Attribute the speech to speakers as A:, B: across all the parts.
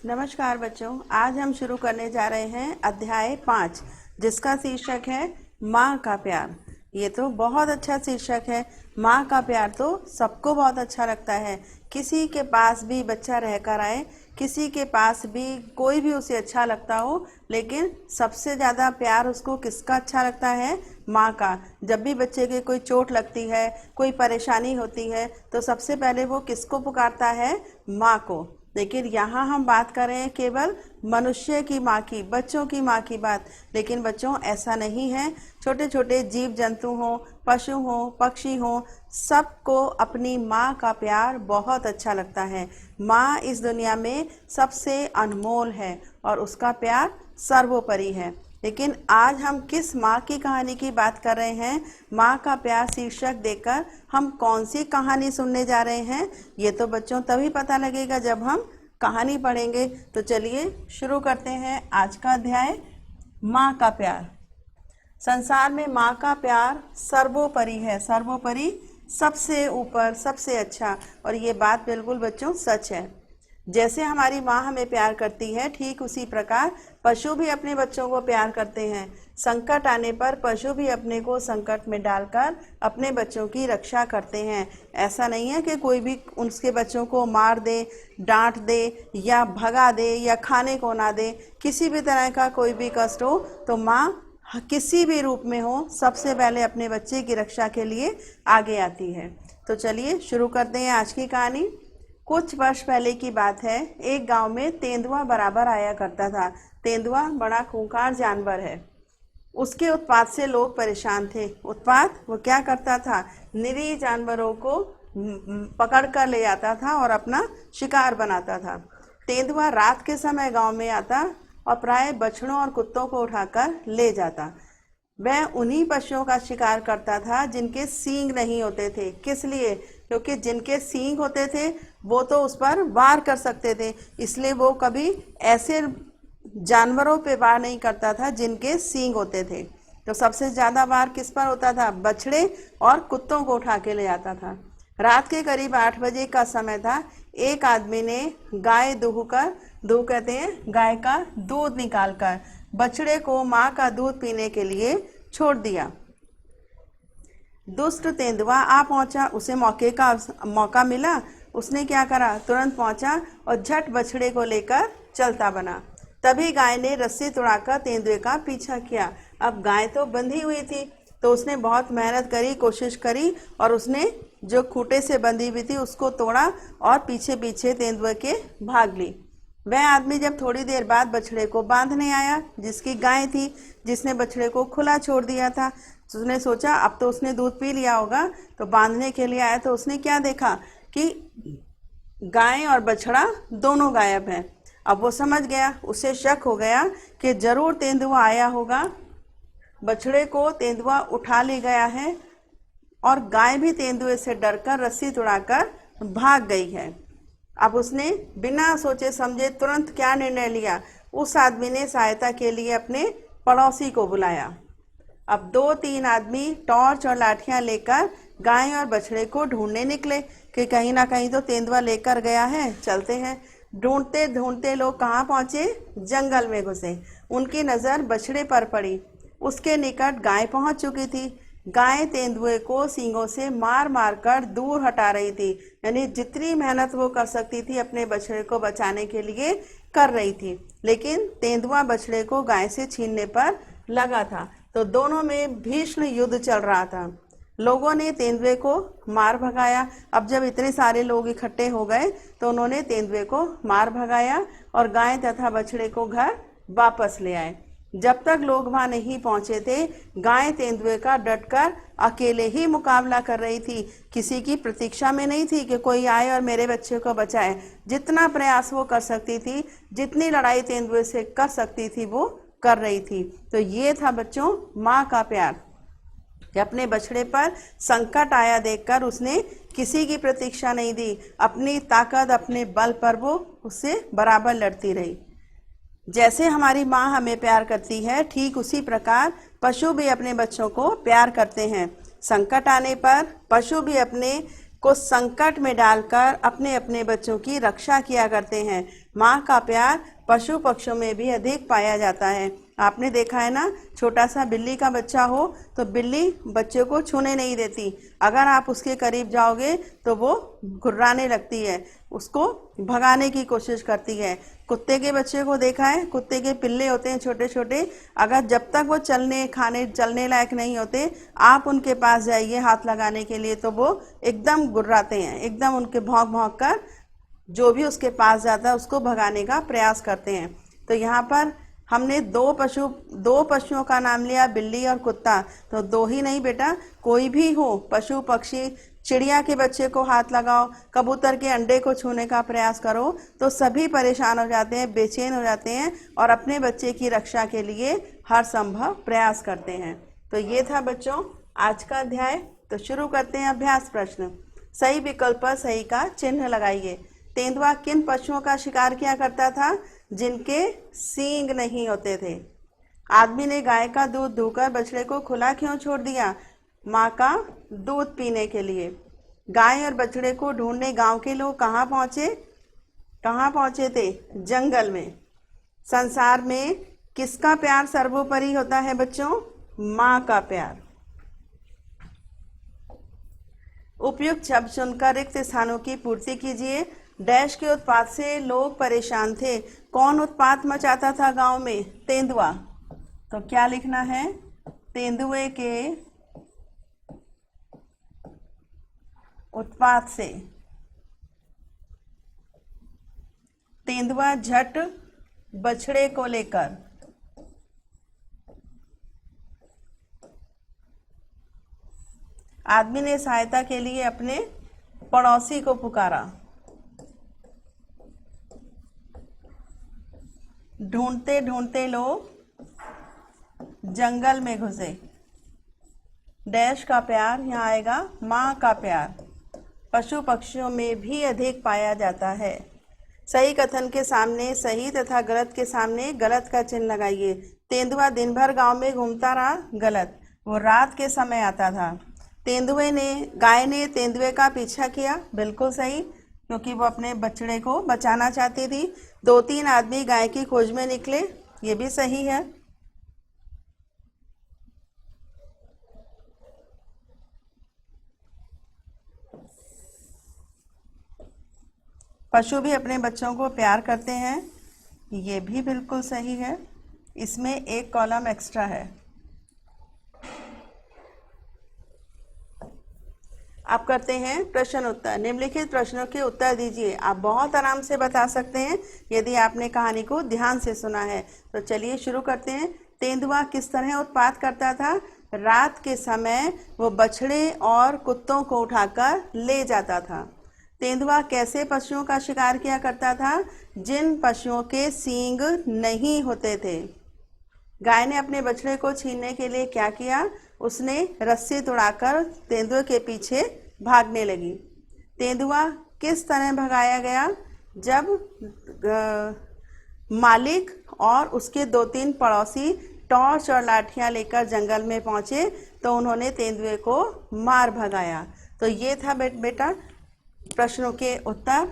A: नमस्कार बच्चों, आज हम शुरू करने जा रहे हैं अध्याय 5 जिसका शीर्षक है माँ का प्यार। ये तो बहुत अच्छा शीर्षक है। माँ का प्यार तो सबको बहुत अच्छा लगता है। किसी के पास भी बच्चा रहकर आए, किसी के पास भी कोई भी उसे अच्छा लगता हो, लेकिन सबसे ज़्यादा प्यार उसको किसका अच्छा लगता है? माँ का। जब भी बच्चे के कोई चोट लगती है, कोई परेशानी होती है, तो सबसे पहले वो किसको पुकारता है? माँ को। लेकिन यहाँ हम बात कर रहे हैं केवल मनुष्य की माँ की, बच्चों की माँ की बात। लेकिन बच्चों ऐसा नहीं है। छोटे छोटे जीव जंतु हों, पशु हों, पक्षी हों, सबको अपनी माँ का प्यार बहुत अच्छा लगता है। माँ इस दुनिया में सबसे अनमोल है और उसका प्यार सर्वोपरि है। लेकिन आज हम किस माँ की कहानी की बात कर रहे हैं? माँ का प्यार शीर्षक देकर हम कौन सी कहानी सुनने जा रहे हैं, ये तो बच्चों तभी पता लगेगा जब हम कहानी पढ़ेंगे। तो चलिए शुरू करते हैं आज का अध्याय, माँ का प्यार। संसार में माँ का प्यार सर्वोपरि है, सर्वोपरि, सबसे ऊपर, सबसे अच्छा। और ये बात बिल्कुल बच्चों सच है। जैसे हमारी माँ हमें प्यार करती है, ठीक उसी प्रकार पशु भी अपने बच्चों को प्यार करते हैं। संकट आने पर पशु भी अपने को संकट में डालकर अपने बच्चों की रक्षा करते हैं। ऐसा नहीं है कि कोई भी उसके बच्चों को मार दे, डांट दे या भगा दे या खाने को ना दे। किसी भी तरह का कोई भी कष्ट हो तो माँ किसी भी रूप में हो, सबसे पहले अपने बच्चे की रक्षा के लिए आगे आती है। तो चलिए शुरू करते हैं आज की कहानी। कुछ वर्ष पहले की बात है। एक गांव में तेंदुआ बराबर आया करता था। तेंदुआ बड़ा खूंखार जानवर है। उसके उत्पात से लोग परेशान थे। उत्पात वो क्या करता था? निरीह जानवरों को पकड़ कर ले आता था और अपना शिकार बनाता था। तेंदुआ रात के समय गांव में आता और प्राय बछड़ों और कुत्तों को उठाकर ले जाता। वह उन्हीं पशुओं का शिकार करता था जिनके सींग नहीं होते थे। किस लिए? क्योंकि जिनके सींग होते थे वो तो उस पर वार कर सकते थे, इसलिए वो कभी ऐसे जानवरों पे वार नहीं करता था जिनके सींग होते थे। तो सबसे ज़्यादा वार किस पर होता था? बछड़े और कुत्तों को उठा के ले आता था। रात के करीब 8 बजे का समय था। एक आदमी ने गाय दूह कहते हैं गाय का दूध निकालकर बछड़े को माँ का दूध पीने के लिए छोड़ दिया। दुष्ट तेंदुआ आ पहुंचा। उसे मौका मिला। उसने क्या करा? तुरंत पहुंचा और झट बछड़े को लेकर चलता बना। तभी गाय ने रस्सी तुड़ाकर तेंदुए का पीछा किया। अब गाय तो बंधी हुई थी, तो उसने बहुत मेहनत करी, कोशिश करी और उसने जो खूंटे से बंधी हुई थी उसको तोड़ा और पीछे पीछे तेंदुए के भाग ली। वह आदमी जब थोड़ी देर बाद बछड़े को बांधने आया, जिसकी गाय थी, जिसने बछड़े को खुला छोड़ दिया था, तो उसने सोचा अब तो उसने दूध पी लिया होगा, तो बांधने के लिए आया तो उसने क्या देखा कि गाय और बछड़ा दोनों गायब हैं। अब वो समझ गया, उसे शक हो गया कि जरूर तेंदुआ आया होगा, बछड़े को तेंदुआ उठा ले गया है और गाय भी तेंदुए से डरकर रस्सी तुड़ाकर भाग गई है। अब उसने बिना सोचे समझे तुरंत क्या निर्णय लिया? उस आदमी ने सहायता के लिए अपने पड़ोसी को बुलाया। अब 2-3 आदमी टॉर्च और लाठियां लेकर गाय और बछड़े को ढूंढने निकले कि कहीं ना कहीं तो तेंदुआ लेकर गया है, चलते हैं। ढूंढते ढूंढते लोग कहाँ पहुंचे? जंगल में घुसे। उनकी नज़र बछड़े पर पड़ी। उसके निकट गाय पहुंच चुकी थी। गाय तेंदुए को सींगों से मार मार कर दूर हटा रही थी, यानी जितनी मेहनत वो कर सकती थी अपने बछड़े को बचाने के लिए कर रही थी। लेकिन तेंदुआ बछड़े को गाय से छीनने पर लगा था। तो दोनों में भीषण युद्ध चल रहा था। लोगों ने तेंदुए को मार भगाया। अब जब इतने सारे लोग इकट्ठे हो गए तो उन्होंने तेंदुए को मार भगाया और गाय तथा बछड़े को घर वापस ले आए। जब तक लोग वहां नहीं पहुंचे थे, गाय तेंदुए का डटकर अकेले ही मुकाबला कर रही थी। किसी की प्रतीक्षा में नहीं थी कि कोई आए और मेरे बच्चे को बचाए। जितना प्रयास वो कर सकती थी, जितनी लड़ाई तेंदुए से कर सकती थी, वो कर रही थी। तो ये था बच्चों माँ का प्यार कि अपने बछड़े पर संकट आया देखकर उसने किसी की प्रतीक्षा नहीं दी। अपनी ताकत, अपने बल पर वो उससे बराबर लड़ती रही। जैसे हमारी माँ हमें प्यार करती है, ठीक उसी प्रकार पशु भी अपने बच्चों को प्यार करते हैं। संकट आने पर पशु भी अपने को संकट में डालकर अपने अपने बच्चों की रक्षा किया करते हैं। माँ का प्यार पशु पक्षियों में भी अधिक पाया जाता है। आपने देखा है ना, छोटा सा बिल्ली का बच्चा हो तो बिल्ली बच्चे को छूने नहीं देती। अगर आप उसके करीब जाओगे तो वो घुर्राने लगती है, उसको भगाने की कोशिश करती है। कुत्ते के बच्चे को देखा है, कुत्ते के पिल्ले होते हैं छोटे छोटे, अगर जब तक वो चलने लायक नहीं होते आप उनके पास जाइए हाथ लगाने के लिए तो वो एकदम गुर्राते हैं, एकदम उनके भौंक भौंक कर जो भी उसके पास जाता है उसको भगाने का प्रयास करते हैं। तो यहाँ पर हमने दो पशुओं का नाम लिया, बिल्ली और कुत्ता। तो दो ही नहीं बेटा, कोई भी हो, पशु पक्षी, चिड़िया के बच्चे को हाथ लगाओ, कबूतर के अंडे को छूने का प्रयास करो तो सभी परेशान हो जाते हैं, बेचैन हो जाते हैं और अपने बच्चे की रक्षा के लिए हर संभव प्रयास करते हैं। तो ये था बच्चों आज का अध्याय। तो शुरू करते हैं अभ्यास प्रश्न। सही विकल्प पर सही का चिन्ह लगाइए। तेंदुआ किन पशुओं का शिकार किया करता था जिनके सींग नहीं होते थे? आदमी ने गाय का दूध धोकर बछड़े को खुला क्यों छोड़ दिया? माँ का दूध पीने के लिए। गाय और बछड़े को ढूंढने गांव के लोग कहाँ पहुँचे थे? जंगल में। संसार में किसका प्यार सर्वोपरि होता है बच्चों? माँ का प्यार। उपयुक्त शब्द चुनकर रिक्त स्थानों की पूर्ति कीजिए। डैश के उत्पात से लोग परेशान थे। कौन उत्पात मचाता था गांव में? तेंदुआ। तो क्या लिखना है? तेंदुए के उत्पात से। तेंदुआ झट बछड़े को लेकर। आदमी ने सहायता के लिए अपने पड़ोसी को पुकारा। ढूंढते ढूंढते लोग जंगल में घुसे। डैश का प्यार, यहाँ आएगा माँ का प्यार, पशु पक्षियों में भी अधिक पाया जाता है। सही कथन के सामने सही तथा गलत के सामने गलत का चिन्ह लगाइए। तेंदुआ दिन भर गांव में घूमता रहा। गलत, वो रात के समय आता था। गाय ने तेंदुए का पीछा किया। बिल्कुल सही, क्योंकि वो अपने बछड़े को बचाना चाहती थी। 2-3 आदमी गाय की खोज में निकले। ये भी सही है। पशु भी अपने बच्चों को प्यार करते हैं। ये भी बिल्कुल सही है। इसमें एक कॉलम एक्स्ट्रा है। अब करते हैं प्रश्न उत्तर। निम्नलिखित प्रश्नों के उत्तर दीजिए। आप बहुत आराम से बता सकते हैं यदि आपने कहानी को ध्यान से सुना है। तो चलिए शुरू करते हैं। तेंदुआ किस तरह उत्पात करता था? रात के समय वो बछड़े और कुत्तों को उठाकर ले जाता था। तेंदुआ कैसे पशुओं का शिकार किया करता था? जिन पशुओं के सींग नहीं होते थे। गाय ने अपने बछड़े को छीनने के लिए क्या किया? उसने रस्सी तुड़ाकर तेंदुए के पीछे भागने लगी। तेंदुआ किस तरह भगाया गया? जब मालिक और उसके 2-3 पड़ोसी टॉर्च और लाठियां लेकर जंगल में पहुंचे तो उन्होंने तेंदुए को मार भगाया। तो ये था बेटा प्रश्नों के उत्तर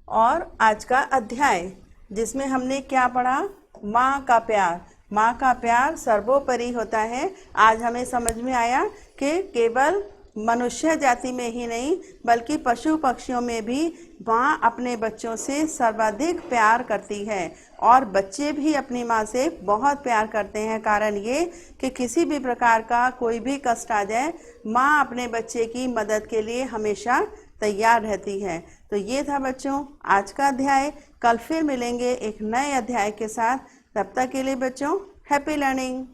A: और आज का अध्याय, जिसमें हमने क्या पढ़ा? माँ का प्यार। माँ का प्यार सर्वोपरि होता है। आज हमें समझ में आया कि केवल मनुष्य जाति में ही नहीं बल्कि पशु पक्षियों में भी माँ अपने बच्चों से सर्वाधिक प्यार करती है और बच्चे भी अपनी माँ से बहुत प्यार करते हैं। कारण ये कि किसी भी प्रकार का कोई भी कष्ट आ जाए, माँ अपने बच्चे की मदद के लिए हमेशा तैयार रहती है। तो ये था बच्चों आज का अध्याय। कल फिर मिलेंगे एक नए अध्याय के साथ। तब तक के लिए बच्चों हैप्पी लर्निंग।